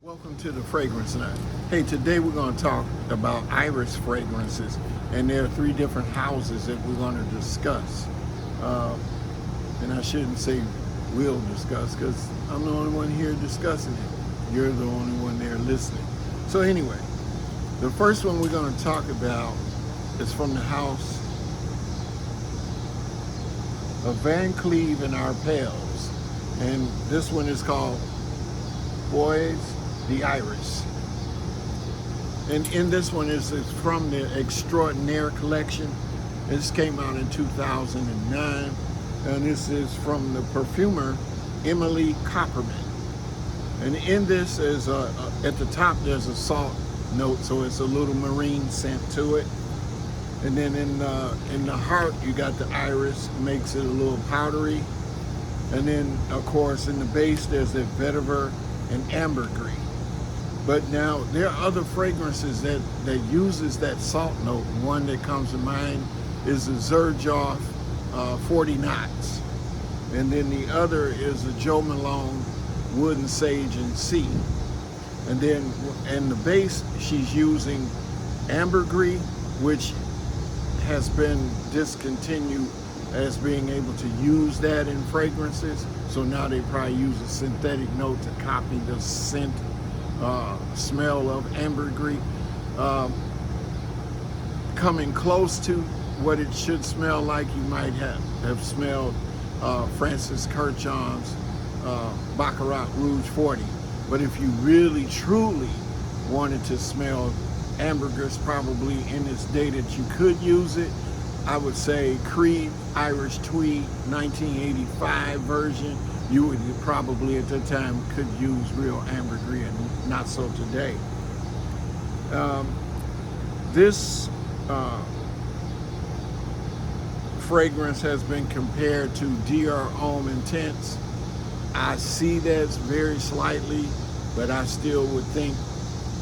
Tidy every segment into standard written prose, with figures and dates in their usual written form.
Welcome to the Fragrance Night. Hey, today we're going to talk about iris fragrances, and there are three different houses that we're going to discuss. And I shouldn't say we'll discuss because I'm the only one here discussing it. You're the only one there listening. So anyway, the first one we're going to talk about is from the house of Van Cleef and Arpels, and this one is called Bois the Iris. And in this one is from the Extraordinaire collection. This came out in 2009, and this is from the perfumer Emily Copperman. And in this is at the top there's a salt note, so it's a little marine scent to it. And then in the heart you got the iris, makes it a little powdery. And then of course in the base there's the vetiver and ambergris. But now there are other fragrances that uses that salt note. One that comes to mind is the Xerjoff 40 Knots. And then the other is the Joe Malone Wood and Sage and Sea. And then in the base she's using ambergris, which has been discontinued as being able to use that in fragrances. So now they probably use a synthetic note to copy the scent smell of ambergris. Coming close to what it should smell like, you might have smelled Francis Kurkdjian's Baccarat Rouge 40. But if you really truly wanted to smell ambergris, probably in its day that you could use it, I would say Cleef Irish Tweed 1985 version. You would probably at the time could use real ambergris, and not so today. This fragrance has been compared to Dior Homme Intense. I see that very slightly, but I still would think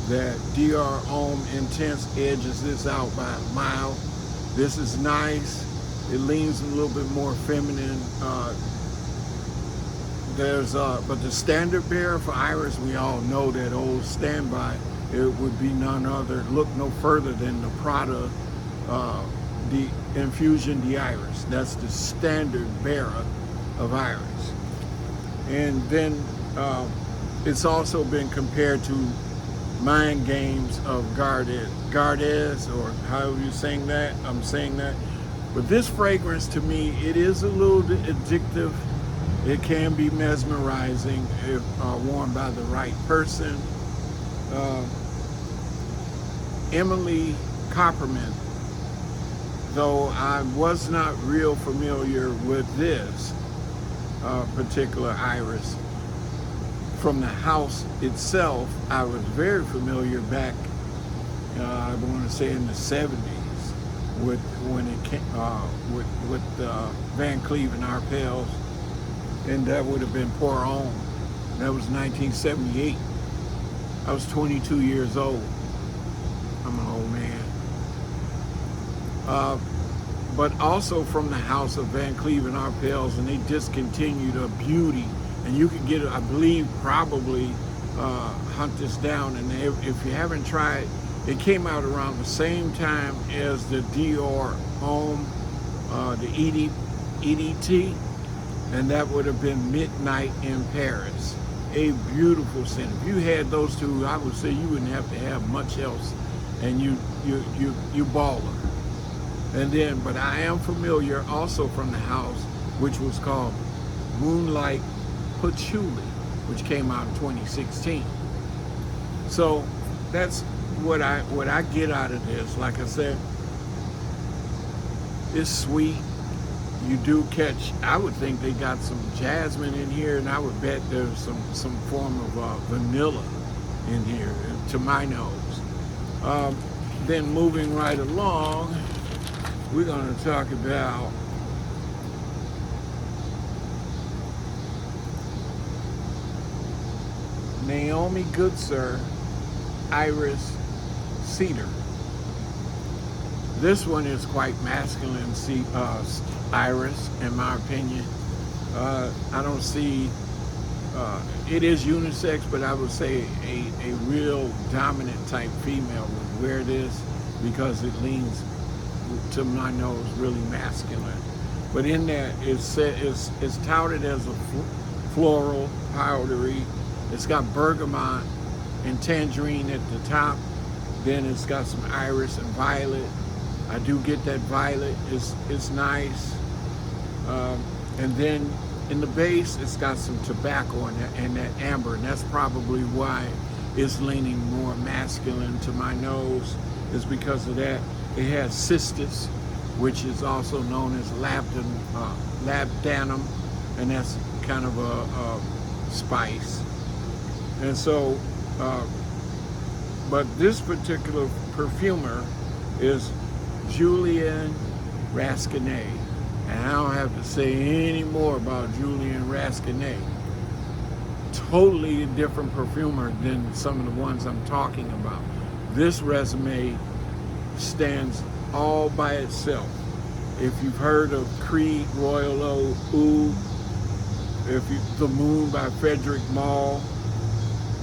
that Dior Homme Intense edges this out by a mile. This is nice. It leans a little bit more feminine. But the standard bearer for iris, we all know that old standby. It would be none other, look no further than the Prada the Infusion d'Iris. That's the standard bearer of iris. And then it's also been compared to Mind Games of Gardes, or however you're saying that. I'm saying that. But this fragrance, to me, it is a little addictive. It can be mesmerizing if worn by the right person. Emily Copperman, though I was not real familiar with this particular iris, from the house itself, I was very familiar back, I want to say in the 70s, with when it came with Van Cleef and Arpels, and that would have been Pour Homme. That was 1978. I was 22 years old. I'm an old man. But also from the house of Van Cleef and Arpels, and they discontinued a beauty. And you can get it, I believe, probably hunt this down. And if you haven't tried, it came out around the same time as the Dior Homme, the EDT, and that would have been Midnight in Paris. A beautiful scent. If you had those two, I would say you wouldn't have to have much else, and you baller. And then, but I am familiar also from the house, which was called Moonlight Patchouli, which came out in 2016. So that's what I get out of this. Like I said, it's sweet. You do catch, I would think they got some jasmine in here, and I would bet there's some form of vanilla in here, to my nose. Then moving right along, we're going to talk about Naomi Goodsir Iris Cedar. This one is quite masculine iris, in my opinion. I don't see it is unisex, but I would say a real dominant type female would wear this because it leans to my nose really masculine. But in that, it's touted as a floral powdery. It's got bergamot and tangerine at the top. Then it's got some iris and violet. I do get that violet. It's nice. And then in the base, it's got some tobacco and that amber, and that's probably why it's leaning more masculine to my nose, is because of that. It has cistus, which is also known as labdanum, and that's kind of a spice. And so, but this particular perfumer is Julien Rasquinet. And I don't have to say any more about Julien Rasquinet. Totally different perfumer than some of the ones I'm talking about. This resume stands all by itself. If you've heard of Creed, Royal Oud, The Moon by Frederic Malle,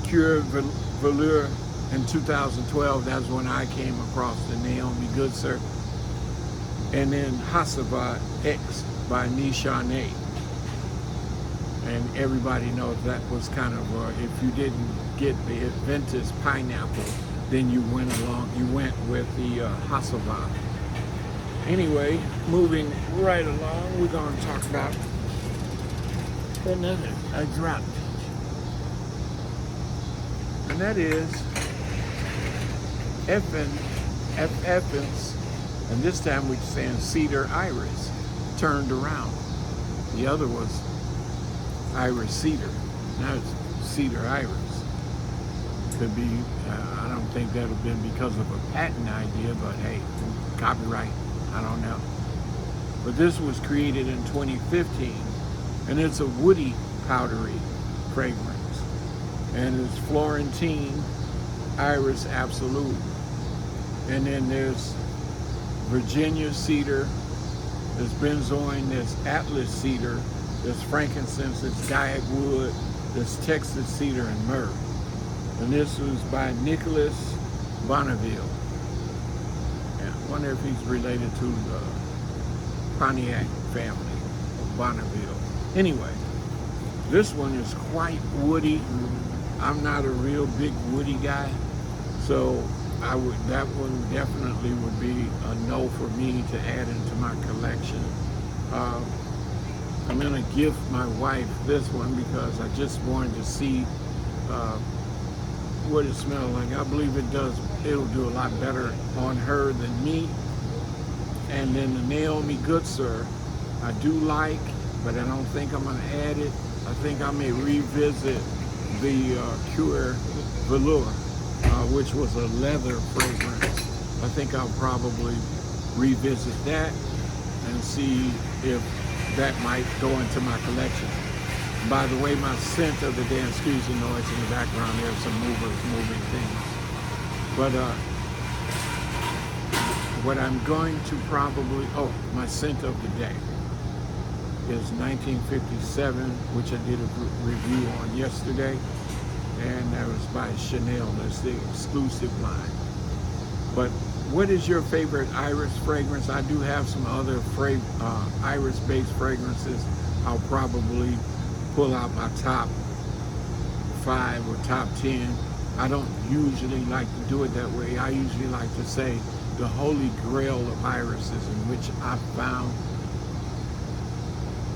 Cure Velour in 2012, that's when I came across the Naomi Goodsir. And then Hasavat X by Nishané. And everybody knows that was kind of, if you didn't get the Adventist pineapple, then you went with the Hasavat. Anyway, moving right along, we're going to talk about another drop. And that is Affiessense. And this time we're saying Cedar Iris, turned around. The other was Iris Cedar. Now it's Cedar Iris. Could be, I don't think that would have been because of a patent idea, but hey, copyright, I don't know. But this was created in 2015, and it's a woody, powdery fragrance. And it's Florentine Iris Absolute. And then there's Virginia Cedar, there's benzoin, there's Atlas Cedar, there's frankincense, there's Gaiac Wood, there's Texas Cedar and Myrrh. And this was by Nicholas Bonneville. Yeah, I wonder if he's related to the Pontiac family of Bonneville. Anyway, this one is quite woody. I'm not a real big woody guy, so that one definitely would be a no for me to add into my collection. I'm gonna gift my wife this one because I just wanted to see what it smells like. I believe it'll do a lot better on her than me. And then the Naomi Goodsir, I do like, but I don't think I'm gonna add it. I think I may revisit the Cure Velour, which was a leather fragrance. I think I'll probably revisit that and see if that might go into my collection. By the way, my scent of the day, excuse the noise in the background, there's some moving things. But what I'm going to probably, my scent of the day is 1957, which I did a review on yesterday. And that was by Chanel. That's the exclusive line. But what is your favorite Iris fragrance? I do have some other Iris-based fragrances. I'll probably pull out my top 5 or top 10. I don't usually like to do it that way. I usually like to say the holy grail of irises in which I found.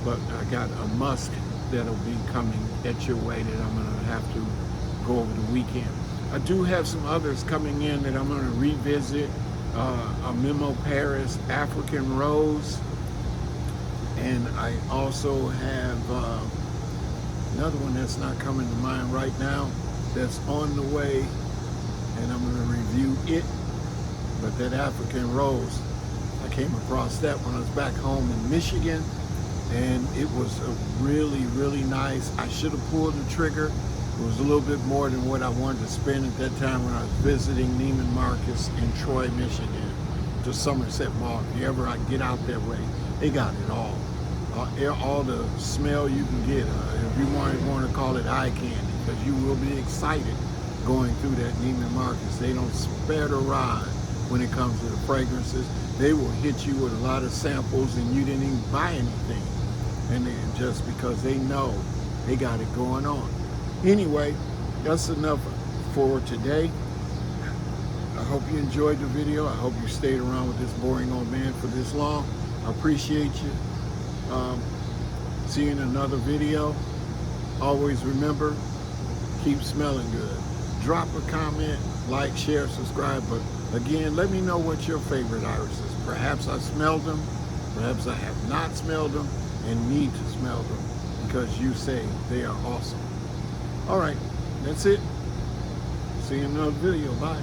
But I got a musk that'll be coming at your way that I'm gonna have to go over the weekend. I do have some others coming in that I'm gonna revisit. A Memo Paris African Rose, and I also have another one that's not coming to mind right now that's on the way, and I'm gonna review it. But that African Rose, I came across that when I was back home in Michigan, and it was a really, really nice. I should have pulled the trigger. It was a little bit more than what I wanted to spend at that time when I was visiting Neiman Marcus in Troy, Michigan, to Somerset Mall. If you ever get out that way, they got it all. all the smell you can get. If you want to call it eye candy, because you will be excited going through that Neiman Marcus. They don't spare the rod when it comes to the fragrances. They will hit you with a lot of samples and you didn't even buy anything. And then just because they know they got it going on. Anyway, that's enough for today. I hope you enjoyed the video. I hope you stayed around with this boring old man for this long. I appreciate you. See you in another video. Always remember, keep smelling good. Drop a comment, like, share, subscribe. But again, let me know what your favorite irises. Perhaps I smelled them, perhaps I have not smelled them and need to smell them because you say they are awesome. All right, that's it. See you in another video. Bye.